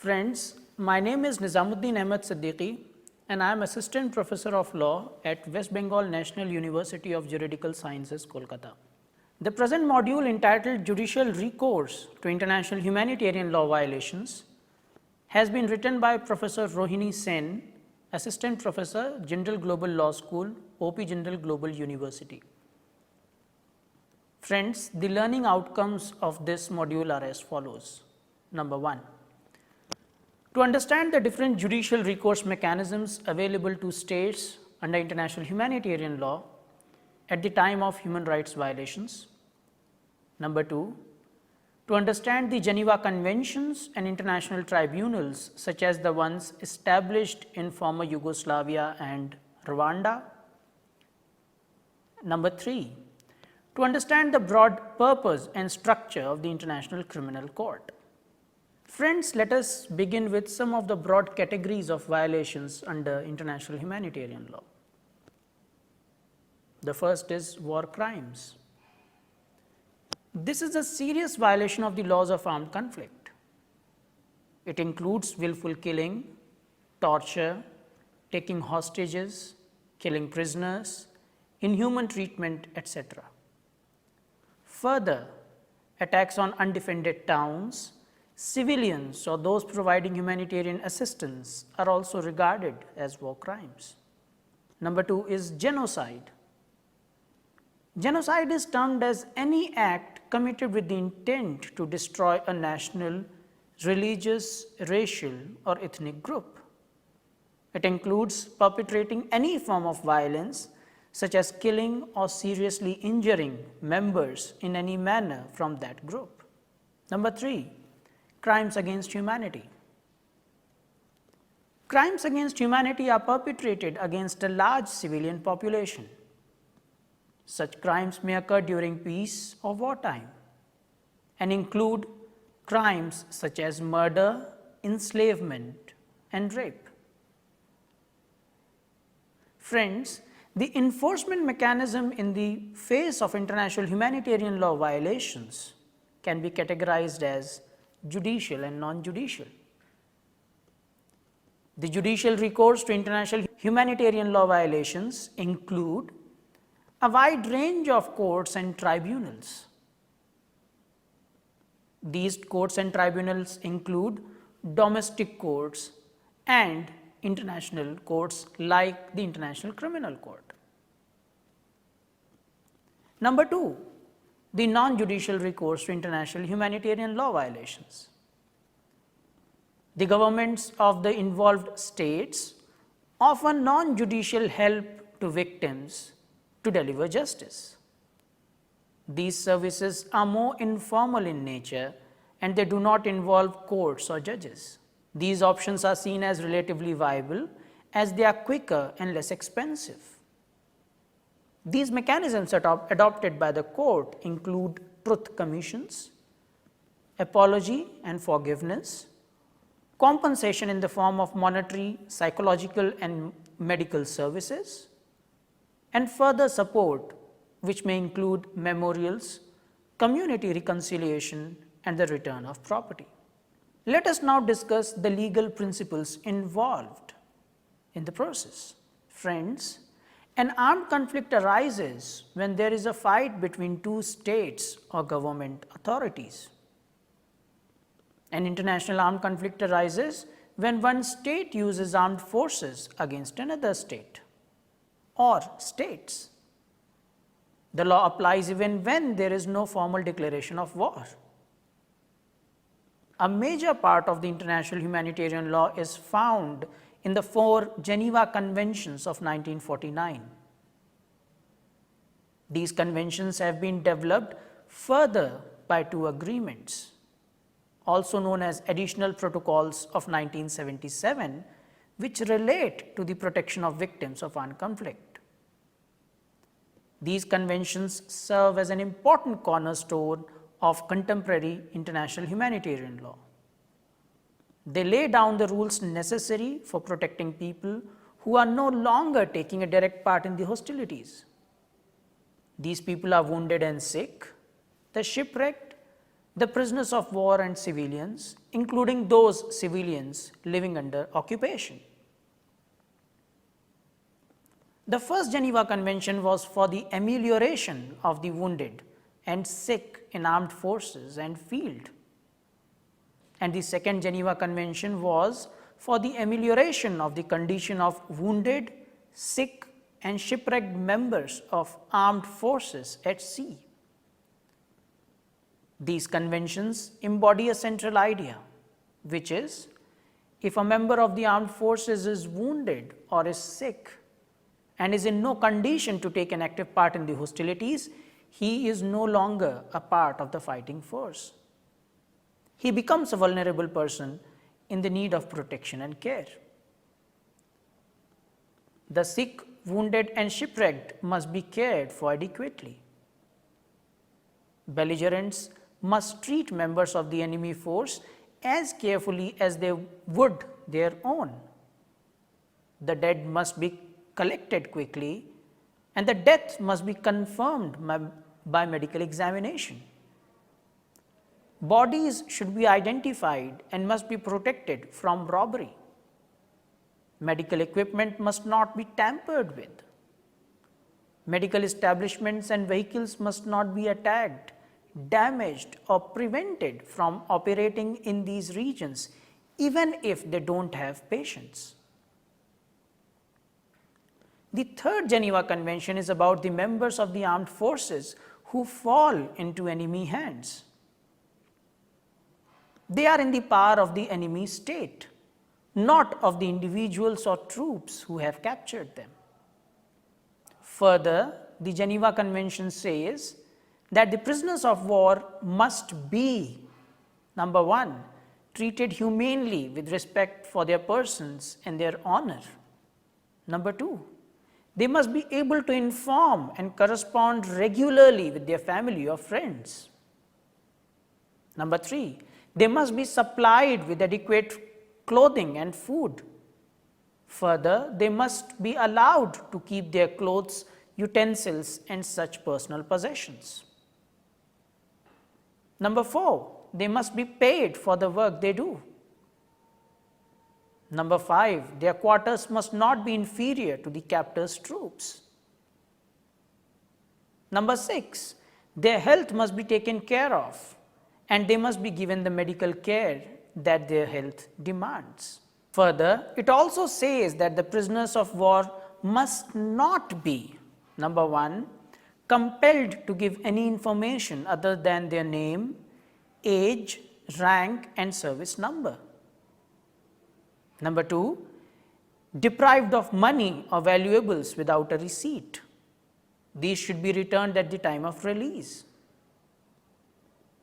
Friends, my name is Nizamuddin Ahmed Siddiqui and I am Assistant Professor of Law at West Bengal National University of Juridical Sciences, Kolkata. The present module entitled Judicial Recourse to International Humanitarian Law Violations has been written by Professor Rohini Sen, Assistant Professor, Jindal Global Law School, OP Jindal Global University. Friends, the learning outcomes of this module are as follows. Number 1. To understand the different judicial recourse mechanisms available to states under international humanitarian law at the time of human rights violations. Number 2. To understand the Geneva Conventions and international tribunals such as the ones established in former Yugoslavia and Rwanda. Number 3. To understand the broad purpose and structure of the International Criminal Court. Friends, let us begin with some of the broad categories of violations under international humanitarian law. The first is war crimes. This is a serious violation of the laws of armed conflict. It includes willful killing, torture, taking hostages, killing prisoners, inhuman treatment, etc. Further, attacks on undefended towns, civilians or those providing humanitarian assistance are also regarded as war crimes. Number 2 is genocide. Genocide is termed as any act committed with the intent to destroy a national, religious, racial or ethnic group. It includes perpetrating any form of violence such as killing or seriously injuring members in any manner from that group. Number 3. Crimes against humanity. Crimes against humanity are perpetrated against a large civilian population. Such crimes may occur during peace or wartime and include crimes such as murder, enslavement, and rape. Friends, the enforcement mechanism in the face of international humanitarian law violations can be categorized as judicial and non-judicial. The judicial recourse to international humanitarian law violations include a wide range of courts and tribunals. These courts and tribunals include domestic courts and international courts like the International Criminal Court. Number 2, the non-judicial recourse to international humanitarian law violations. The governments of the involved states offer non-judicial help to victims to deliver justice. These services are more informal in nature and they do not involve courts or judges. These options are seen as relatively viable as they are quicker and less expensive. These mechanisms adopted by the court include truth commissions, apology and forgiveness, compensation in the form of monetary, psychological and medical services, and further support which may include memorials, community reconciliation and the return of property. Let us now discuss the legal principles involved in the process. Friends, an armed conflict arises when there is a fight between two states or government authorities. An international armed conflict arises when one state uses armed forces against another state or states. The law applies even when there is no formal declaration of war. A major part of the international humanitarian law is found in the 4 Geneva Conventions of 1949. These conventions have been developed further by 2 agreements, also known as Additional Protocols of 1977, which relate to the protection of victims of armed conflict. These conventions serve as an important cornerstone of contemporary international humanitarian law. They lay down the rules necessary for protecting people who are no longer taking a direct part in the hostilities. These people are wounded and sick, the shipwrecked, the prisoners of war and civilians, including those civilians living under occupation. The first Geneva Convention was for the amelioration of the wounded and sick in armed forces and field. And the second Geneva Convention was for the amelioration of the condition of wounded, sick and shipwrecked members of armed forces at sea. These conventions embody a central idea, which is, if a member of the armed forces is wounded or is sick and is in no condition to take an active part in the hostilities, he is no longer a part of the fighting force. He becomes a vulnerable person in the need of protection and care. The sick, wounded and shipwrecked must be cared for adequately. Belligerents must treat members of the enemy force as carefully as they would their own. The dead must be collected quickly and the death must be confirmed by medical examination. Bodies should be identified and must be protected from robbery. Medical equipment must not be tampered with. Medical establishments and vehicles must not be attacked, damaged or prevented from operating in these regions, even if they don't have patients. The third Geneva Convention is about the members of the armed forces who fall into enemy hands. They are in the power of the enemy state, not of the individuals or troops who have captured them. Further, the Geneva Convention says that the prisoners of war must be, number one, treated humanely with respect for their persons and their honor. Number two, they must be able to inform and correspond regularly with their family or friends. Number three, they must be supplied with adequate clothing and food. Further, they must be allowed to keep their clothes, utensils and such personal possessions. Number four, they must be paid for the work they do. Number five, their quarters must not be inferior to the captor's troops. Number six, their health must be taken care of and they must be given the medical care that their health demands. Further, it also says that the prisoners of war must not be, number one, compelled to give any information other than their name, age, rank and service number. Number two, deprived of money or valuables without a receipt. These should be returned at the time of release.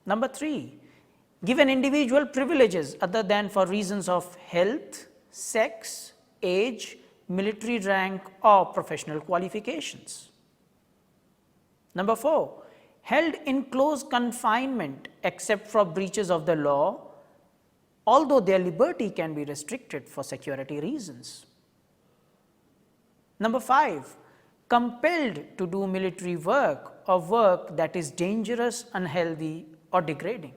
Number three, given individual privileges other than for reasons of health, sex, age, military rank or professional qualifications. Number four, held in close confinement except for breaches of the law, although their liberty can be restricted for security reasons. Number five, compelled to do military work or work that is dangerous, unhealthy or degrading.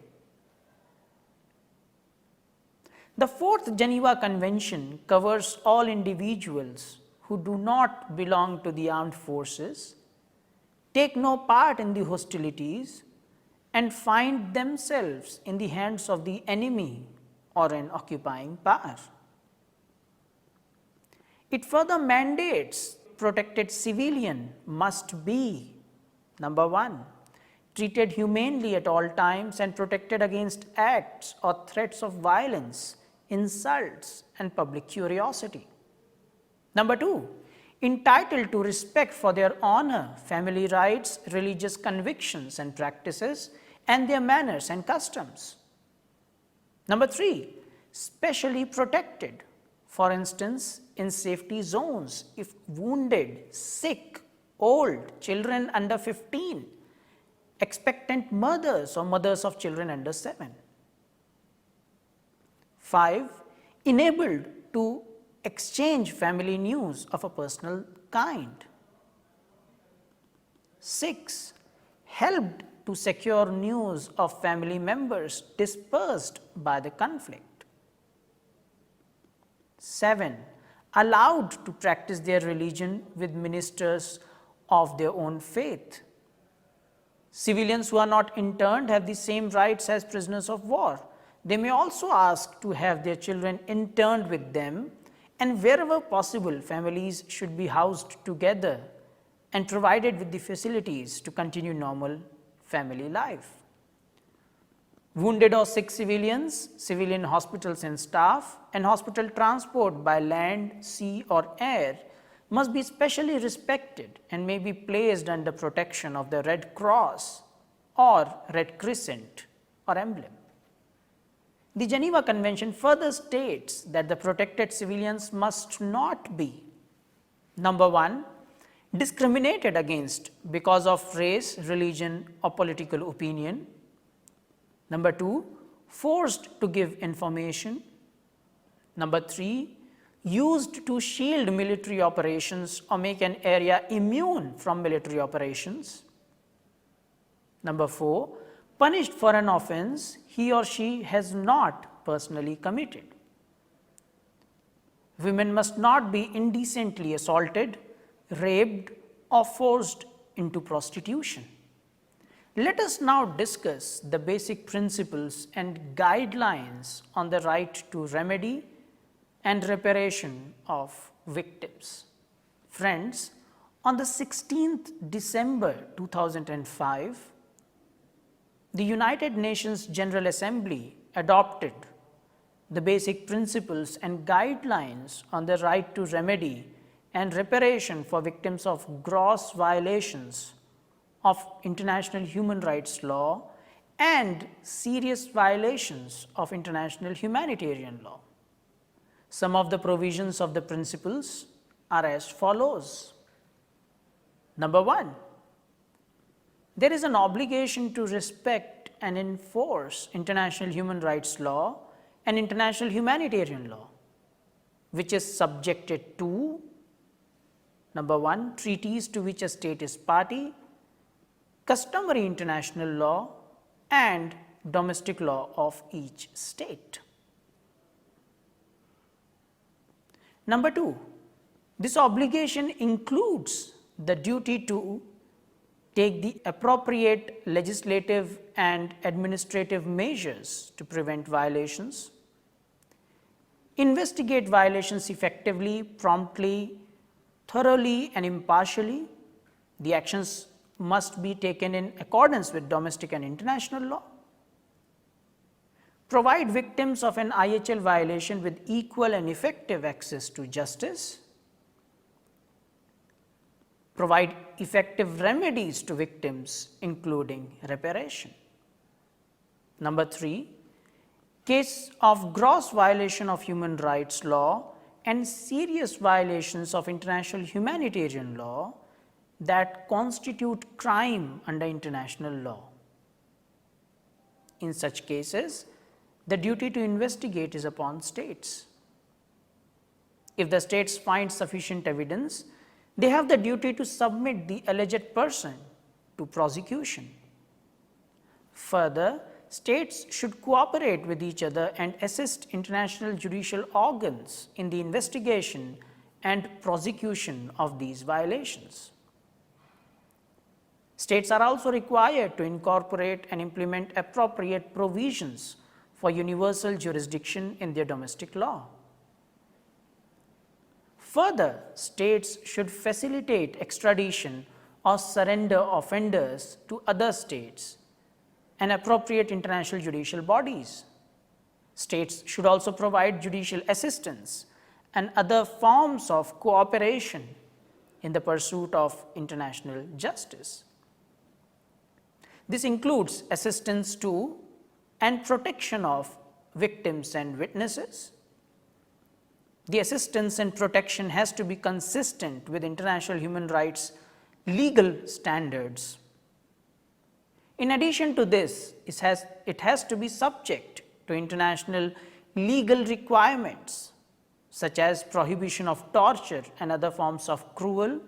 The fourth Geneva Convention covers all individuals who do not belong to the armed forces, take no part in the hostilities and find themselves in the hands of the enemy or an occupying power. It further mandates protected civilian must be, number one, treated humanely at all times and protected against acts or threats of violence, insults and public curiosity. Number two, entitled to respect for their honor, family rights, religious convictions and practices and their manners and customs. Number three, specially protected, for instance, in safety zones if wounded, sick, old, children under 15, expectant mothers or mothers of children under 7. 5. Enabled to exchange family news of a personal kind. 6. Helped to secure news of family members dispersed by the conflict. 7. Allowed to practice their religion with ministers of their own faith. Civilians who are not interned have the same rights as prisoners of war. They may also ask to have their children interned with them, and wherever possible, families should be housed together and provided with the facilities to continue normal family life. Wounded or sick civilians, civilian hospitals and staff, and hospital transport by land, sea or air must be specially respected and may be placed under protection of the Red Cross or Red Crescent or emblem. The Geneva Convention further states that the protected civilians must not be, number 1, discriminated against because of race, religion or political opinion. Number 2, forced to give information. Number 3, used to shield military operations or make an area immune from military operations. Number 4, punished for an offense he or she has not personally committed. Women must not be indecently assaulted, raped or forced into prostitution. Let us now discuss the basic principles and guidelines on the right to remedy and reparation of victims. Friends, on the 16th December 2005, the United Nations General Assembly adopted the basic principles and guidelines on the right to remedy and reparation for victims of gross violations of international human rights law and serious violations of international humanitarian law. Some of the provisions of the principles are as follows. Number 1, there is an obligation to respect and enforce international human rights law and international humanitarian law, which is subjected to, number 1, treaties to which a state is party, customary international law and domestic law of each state. Number 2, this obligation includes the duty to take the appropriate legislative and administrative measures to prevent violations, investigate violations effectively, promptly, thoroughly and impartially. The actions must be taken in accordance with domestic and international law, provide victims of an IHL violation with equal and effective access to justice, provide effective remedies to victims including reparation. Number 3, case of gross violation of human rights law and serious violations of international humanitarian law that constitute crime under international law. In such cases, the duty to investigate is upon states. If the states find sufficient evidence, they have the duty to submit the alleged person to prosecution. Further, states should cooperate with each other and assist international judicial organs in the investigation and prosecution of these violations. States are also required to incorporate and implement appropriate provisions for universal jurisdiction in their domestic law. Further, states should facilitate extradition or surrender offenders to other states and appropriate international judicial bodies. States should also provide judicial assistance and other forms of cooperation in the pursuit of international justice. This includes assistance to and protection of victims and witnesses. The assistance and protection has to be consistent with international human rights legal standards. In addition to this, it has to be subject to international legal requirements such as prohibition of torture and other forms of cruel,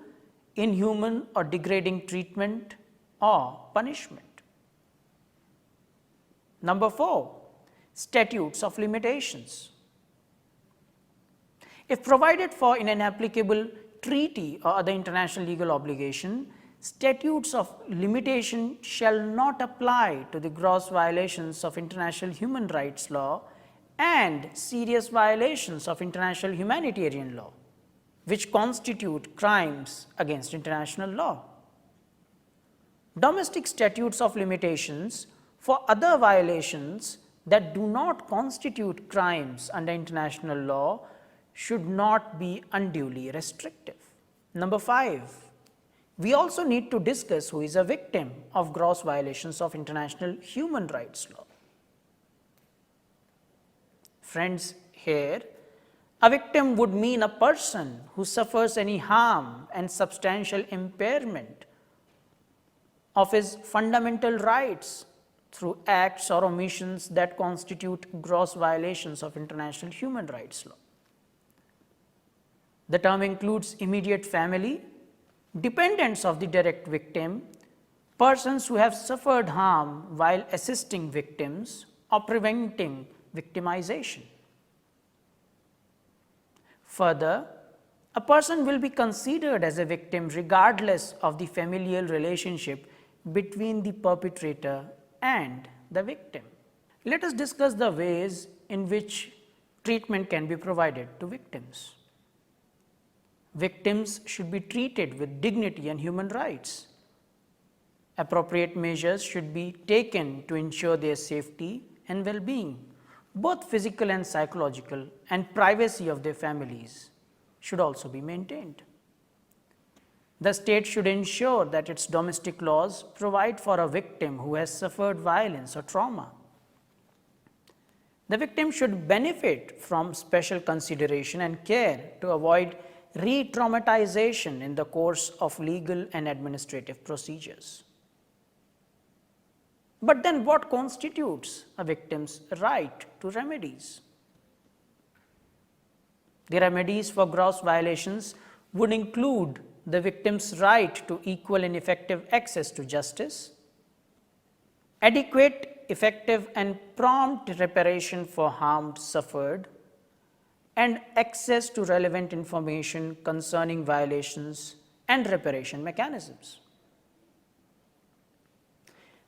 inhuman or degrading treatment or punishment. Number 4, statutes of limitations. If provided for in an applicable treaty or other international legal obligation, statutes of limitation shall not apply to the gross violations of international human rights law and serious violations of international humanitarian law, which constitute crimes against international law. Domestic statutes of limitations for other violations that do not constitute crimes under international law should not be unduly restrictive. Number 5, we also need to discuss who is a victim of gross violations of international human rights law. Friends, here a victim would mean a person who suffers any harm and substantial impairment of his fundamental rights through acts or omissions that constitute gross violations of international human rights law. The term includes immediate family, dependents of the direct victim, persons who have suffered harm while assisting victims or preventing victimization. Further, a person will be considered as a victim regardless of the familial relationship between the perpetrator and the victim. Let us discuss the ways in which treatment can be provided to victims. Victims should be treated with dignity and human rights. Appropriate measures should be taken to ensure their safety and well-being, both physical and psychological, and privacy of their families should also be maintained. The state should ensure that its domestic laws provide for a victim who has suffered violence or trauma. The victim should benefit from special consideration and care to avoid re-traumatization in the course of legal and administrative procedures. But then what constitutes a victim's right to remedies? The remedies for gross violations would include the victim's right to equal and effective access to justice, adequate, effective and prompt reparation for harm suffered, and access to relevant information concerning violations and reparation mechanisms.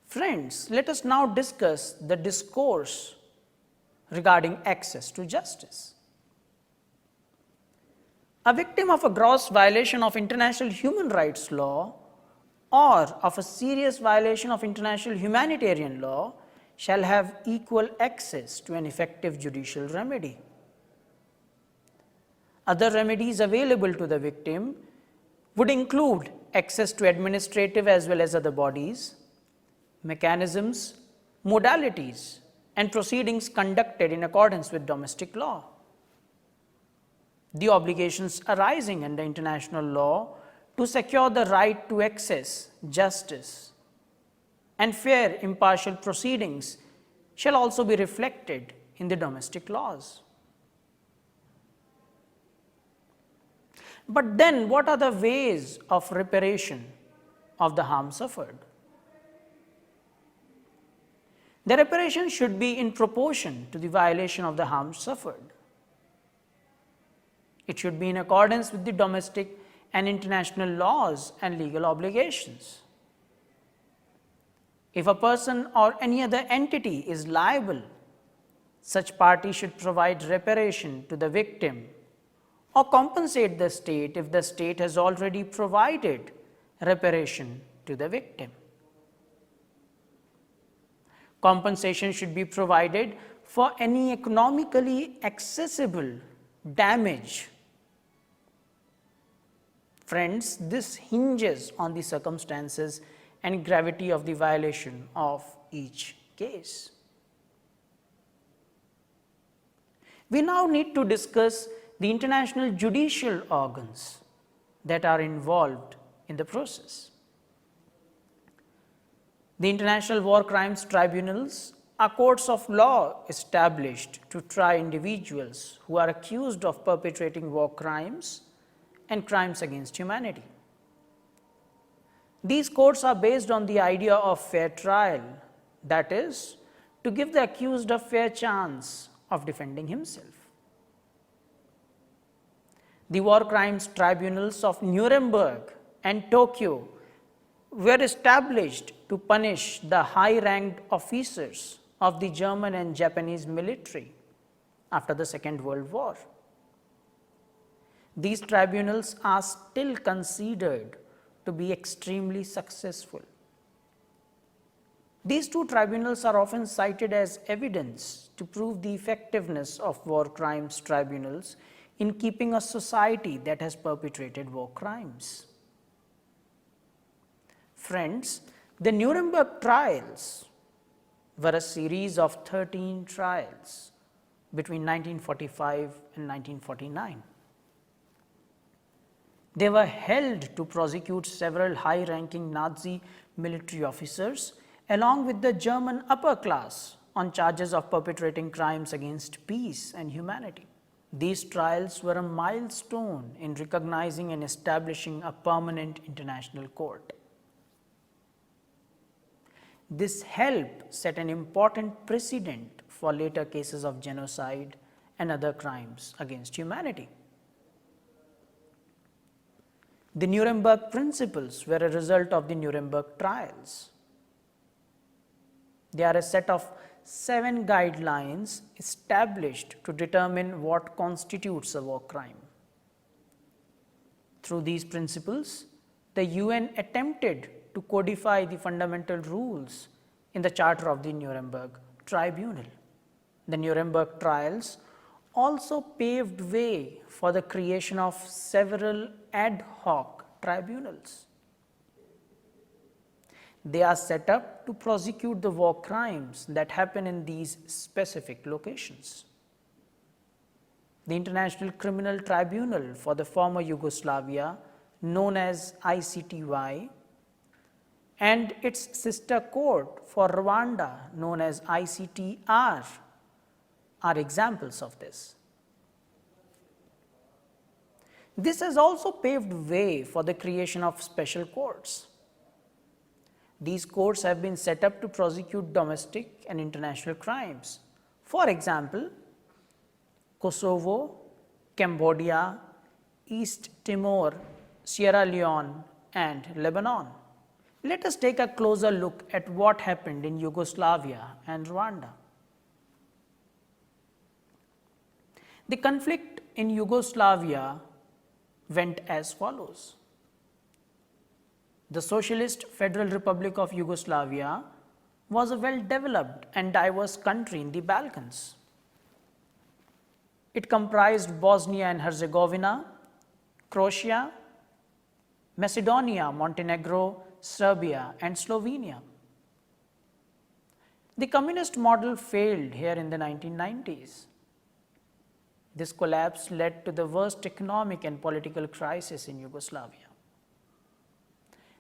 Friends, let us now discuss the discourse regarding access to justice. A victim of a gross violation of international human rights law or of a serious violation of international humanitarian law shall have equal access to an effective judicial remedy. Other remedies available to the victim would include access to administrative as well as other bodies, mechanisms, modalities, and proceedings conducted in accordance with domestic law. The obligations arising under international law to secure the right to access justice and fair impartial proceedings shall also be reflected in the domestic laws. But then what are the ways of reparation of the harm suffered? The reparation should be in proportion to the violation of the harm suffered. It should be in accordance with the domestic and international laws and legal obligations. If a person or any other entity is liable, such party should provide reparation to the victim or compensate the state if the state has already provided reparation to the victim. Compensation should be provided for any economically accessible damage. Friends, this hinges on the circumstances and gravity of the violation of each case. We now need to discuss the international judicial organs that are involved in the process. The International War Crimes Tribunals are courts of law established to try individuals who are accused of perpetrating war crimes and crimes against humanity. These courts are based on the idea of fair trial, that is, to give the accused a fair chance of defending himself. The war crimes tribunals of Nuremberg and Tokyo were established to punish the high-ranked officers of the German and Japanese military after the Second World War. These tribunals are still considered to be extremely successful. These two tribunals are often cited as evidence to prove the effectiveness of war crimes tribunals in keeping a society that has perpetrated war crimes. Friends, the Nuremberg trials were a series of 13 trials between 1945 and 1949. They were held to prosecute several high-ranking Nazi military officers along with the German upper class on charges of perpetrating crimes against peace and humanity. These trials were a milestone in recognizing and establishing a permanent international court. This helped set an important precedent for later cases of genocide and other crimes against humanity. The Nuremberg principles were a result of the Nuremberg trials. They are a set of 7 guidelines established to determine what constitutes a war crime. Through these principles, the UN attempted to codify the fundamental rules in the Charter of the Nuremberg Tribunal. The Nuremberg trials also paved way for the creation of several ad hoc tribunals. They are set up to prosecute the war crimes that happen in these specific locations. The International Criminal Tribunal for the former Yugoslavia, known as ICTY, and its sister court for Rwanda, known as ICTR, are examples of this. This has also paved way for the creation of special courts. These courts have been set up to prosecute domestic and international crimes. For example, Kosovo, Cambodia, East Timor, Sierra Leone, and Lebanon. Let us take a closer look at what happened in Yugoslavia and Rwanda. The conflict in Yugoslavia went as follows. The Socialist Federal Republic of Yugoslavia was a well-developed and diverse country in the Balkans. It comprised Bosnia and Herzegovina, Croatia, Macedonia, Montenegro, Serbia, and Slovenia. The communist model failed here in the 1990s. This collapse led to the worst economic and political crisis in Yugoslavia.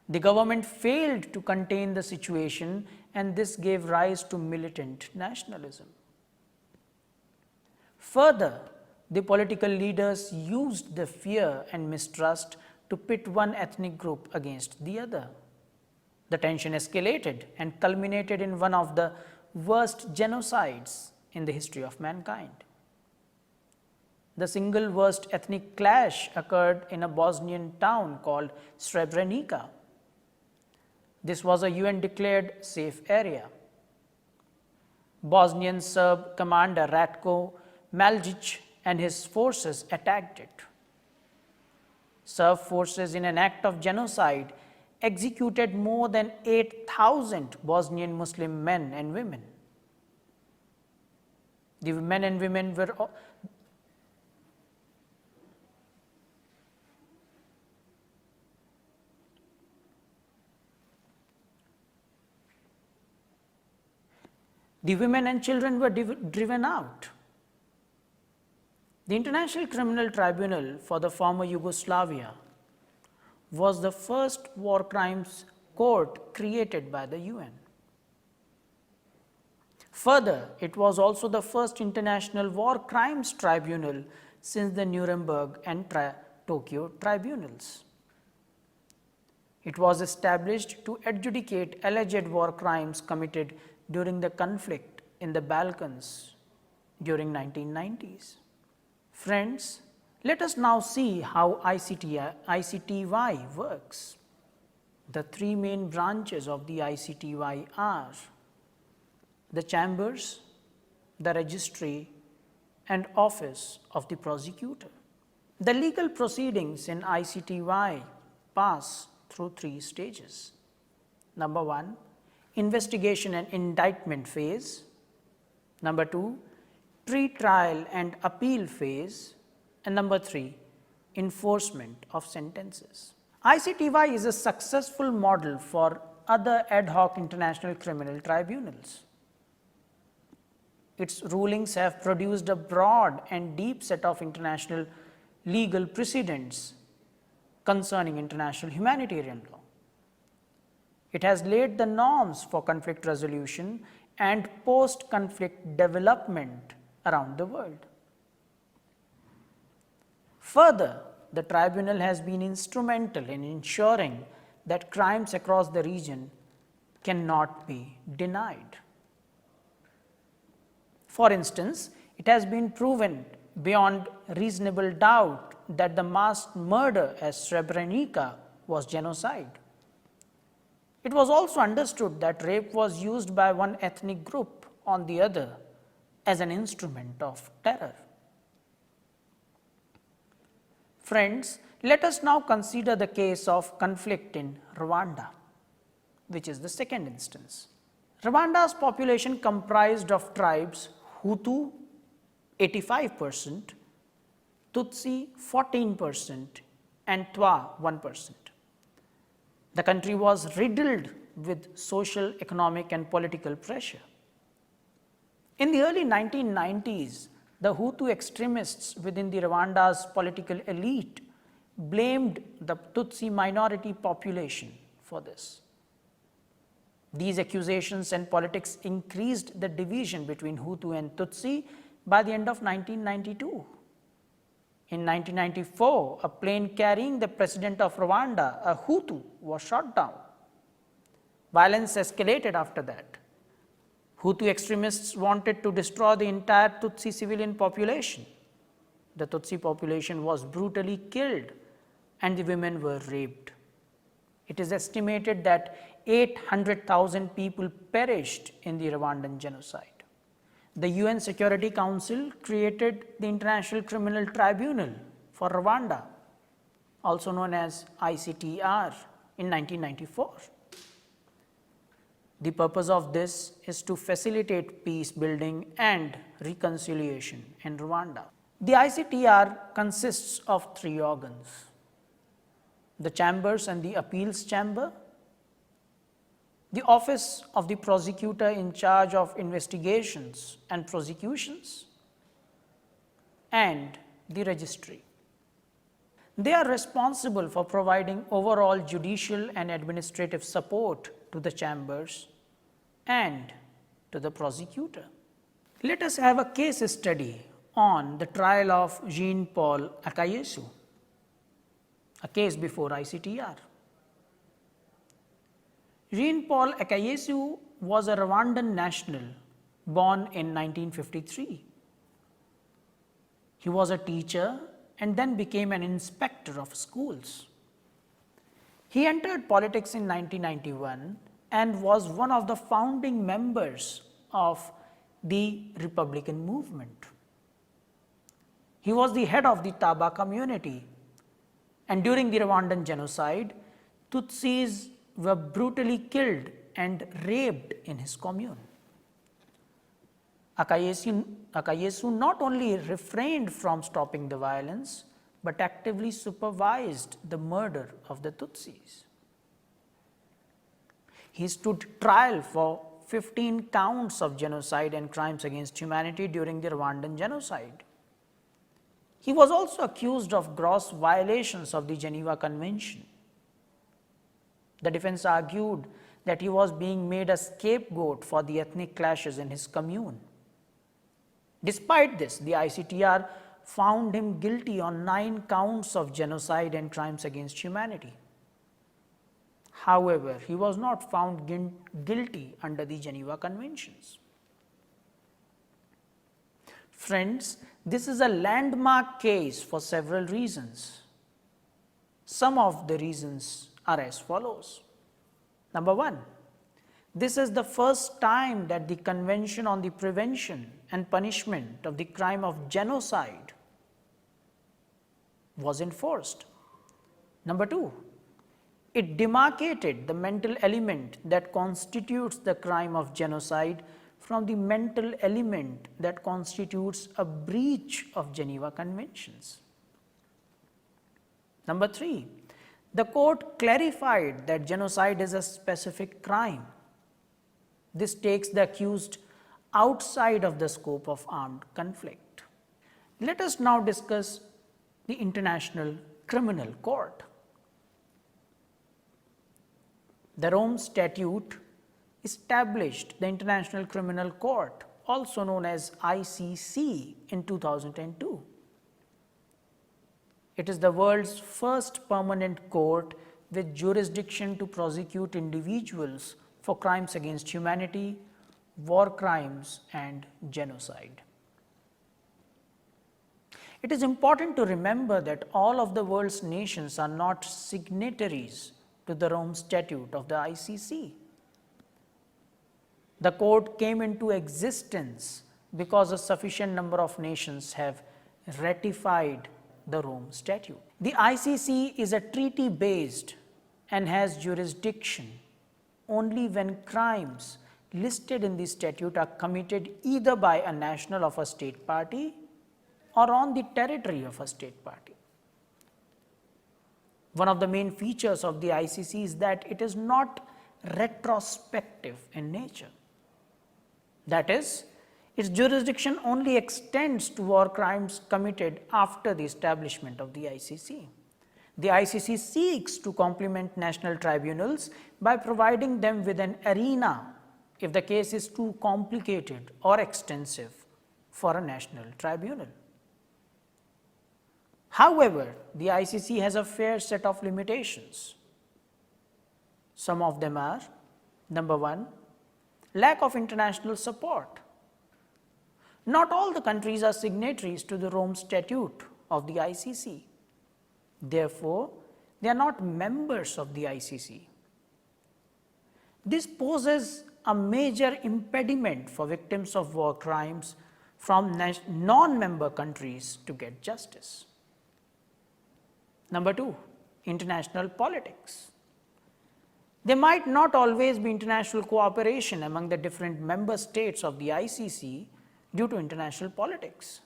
The government failed to contain the situation, and this gave rise to militant nationalism. Further, the political leaders used the fear and mistrust to pit one ethnic group against the other. The tension escalated and culminated in one of the worst genocides in the history of mankind. The single worst ethnic clash occurred in a Bosnian town called Srebrenica. This was a UN-declared safe area. Bosnian Serb commander Ratko Mladic and his forces attacked it. Serb forces, in an act of genocide, executed more than 8,000 Bosnian Muslim men and women. The men and women were The women and children were driven out. The International Criminal Tribunal for the former Yugoslavia was the first war crimes court created by the UN. Further, it was also the first international war crimes tribunal since the Nuremberg and Tokyo tribunals. It was established to adjudicate alleged war crimes committed during the conflict in the Balkans during 1990s. Friends, let us now see how ICTY works. The three main branches of the ICTY are the chambers, the registry, and office of the prosecutor. The legal proceedings in ICTY pass through three stages. Number 1, investigation and indictment phase. Number 2, pre-trial and appeal phase. And number 3, enforcement of sentences. ICTY is a successful model for other ad hoc international criminal tribunals. Its rulings have produced a broad and deep set of international legal precedents concerning international humanitarian law. It has laid the norms for conflict resolution and post-conflict development around the world. Further, the tribunal has been instrumental in ensuring that crimes across the region cannot be denied. For instance, it has been proven beyond reasonable doubt that the mass murder at Srebrenica was genocide. It was also understood that rape was used by one ethnic group on the other as an instrument of terror. Friends, let us now consider the case of conflict in Rwanda, which is the second instance. Rwanda's population comprised of tribes Hutu 85%, Tutsi 14%, and Twa 1%. The country was riddled with social, economic, and political pressure. In the early 1990s, the Hutu extremists within the Rwanda's political elite blamed the Tutsi minority population for this. These accusations and politics increased the division between Hutu and Tutsi by the end of 1992. In 1994, a plane carrying the president of Rwanda, a Hutu, was shot down. Violence escalated after that. Hutu extremists wanted to destroy the entire Tutsi civilian population. The Tutsi population was brutally killed and the women were raped. It is estimated that 800,000 people perished in the Rwandan genocide. The UN Security Council created the International Criminal Tribunal for Rwanda, also known as ICTR, in 1994. The purpose of this is to facilitate peace building and reconciliation in Rwanda. The ICTR consists of three organs: the chambers and the appeals chamber, the office of the prosecutor in charge of investigations and prosecutions, and the registry. They are responsible for providing overall judicial and administrative support to the chambers and to the prosecutor. Let us have a case study on the trial of Jean-Paul Akayesu, a case before ICTR. Jean-Paul Akayesu was a Rwandan national born in 1953. He was a teacher and then became an inspector of schools. He entered politics in 1991 and was one of the founding members of the Republican movement. He was the head of the Taba community, and during the Rwandan genocide, Tutsis were brutally killed and raped in his commune. Akayesu not only refrained from stopping the violence, but actively supervised the murder of the Tutsis. He stood trial for 15 counts of genocide and crimes against humanity during the Rwandan genocide. He was also accused of gross violations of the Geneva Convention. The defense argued that he was being made a scapegoat for the ethnic clashes in his commune. Despite this, the ICTR found him guilty on 9 counts of genocide and crimes against humanity. However, he was not found guilty under the Geneva Conventions. Friends, this is a landmark case for several reasons. Some of the reasons are as follows. Number one, this is the first time that the Convention on the Prevention and Punishment of the Crime of Genocide was enforced. Number two, it demarcated the mental element that constitutes the crime of genocide from the mental element that constitutes a breach of Geneva Conventions. Number three, the court clarified that genocide is a specific crime. This takes the accused outside of the scope of armed conflict. Let us now discuss the International Criminal Court. The Rome Statute established the International Criminal Court, also known as ICC, in 2002. It is the world's first permanent court with jurisdiction to prosecute individuals for crimes against humanity, war crimes, and genocide. It is important to remember that all of the world's nations are not signatories to the Rome Statute of the ICC. The court came into existence because a sufficient number of nations have ratified the Rome Statute. The ICC is a treaty-based and has jurisdiction only when crimes listed in the statute are committed either by a national of a state party or on the territory of a state party. One of the main features of the ICC is that it is not retrospective in nature. That is, its jurisdiction only extends to war crimes committed after the establishment of the ICC. The ICC seeks to complement national tribunals by providing them with an arena if the case is too complicated or extensive for a national tribunal. However, the ICC has a fair set of limitations. Some of them are: number one, lack of international support. Not all the countries are signatories to the Rome Statute of the ICC. Therefore, they are not members of the ICC. This poses a major impediment for victims of war crimes from non-member countries to get justice. Number two, international politics. There might not always be international cooperation among the different member states of the ICC due to international politics.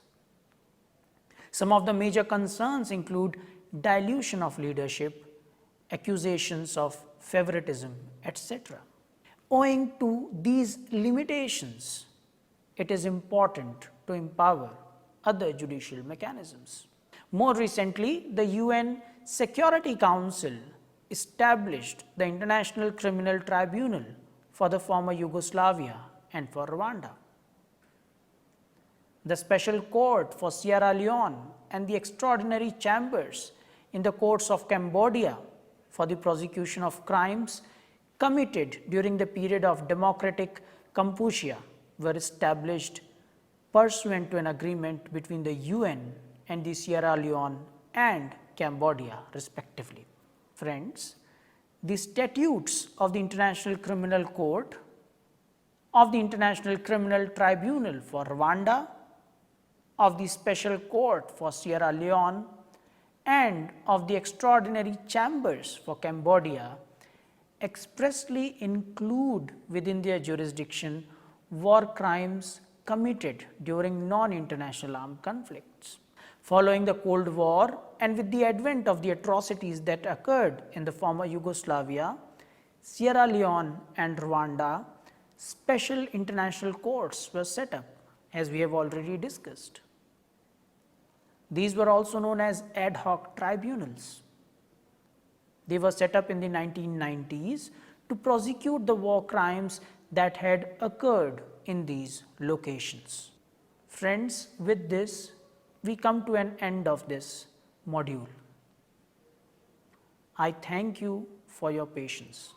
Some of the major concerns include dilution of leadership, accusations of favoritism, etc. Owing to these limitations, it is important to empower other judicial mechanisms. More recently, the UN Security Council established the International Criminal Tribunal for the former Yugoslavia and for Rwanda. The Special Court for Sierra Leone and the extraordinary chambers in the courts of Cambodia for the prosecution of crimes committed during the period of democratic Kampuchea were established pursuant to an agreement between the UN and the Sierra Leone and Cambodia respectively. Friends, the statutes of the International Criminal Court, of the International Criminal Tribunal for Rwanda, of the Special Court for Sierra Leone, and of the extraordinary chambers for Cambodia expressly include within their jurisdiction war crimes committed during non-international armed conflicts. Following the Cold War and with the advent of the atrocities that occurred in the former Yugoslavia, Sierra Leone and Rwanda, special international courts were set up, as we have already discussed. These were also known as ad hoc tribunals. They were set up in the 1990s to prosecute the war crimes that had occurred in these locations. Friends, with this, we come to an end of this module. I thank you for your patience.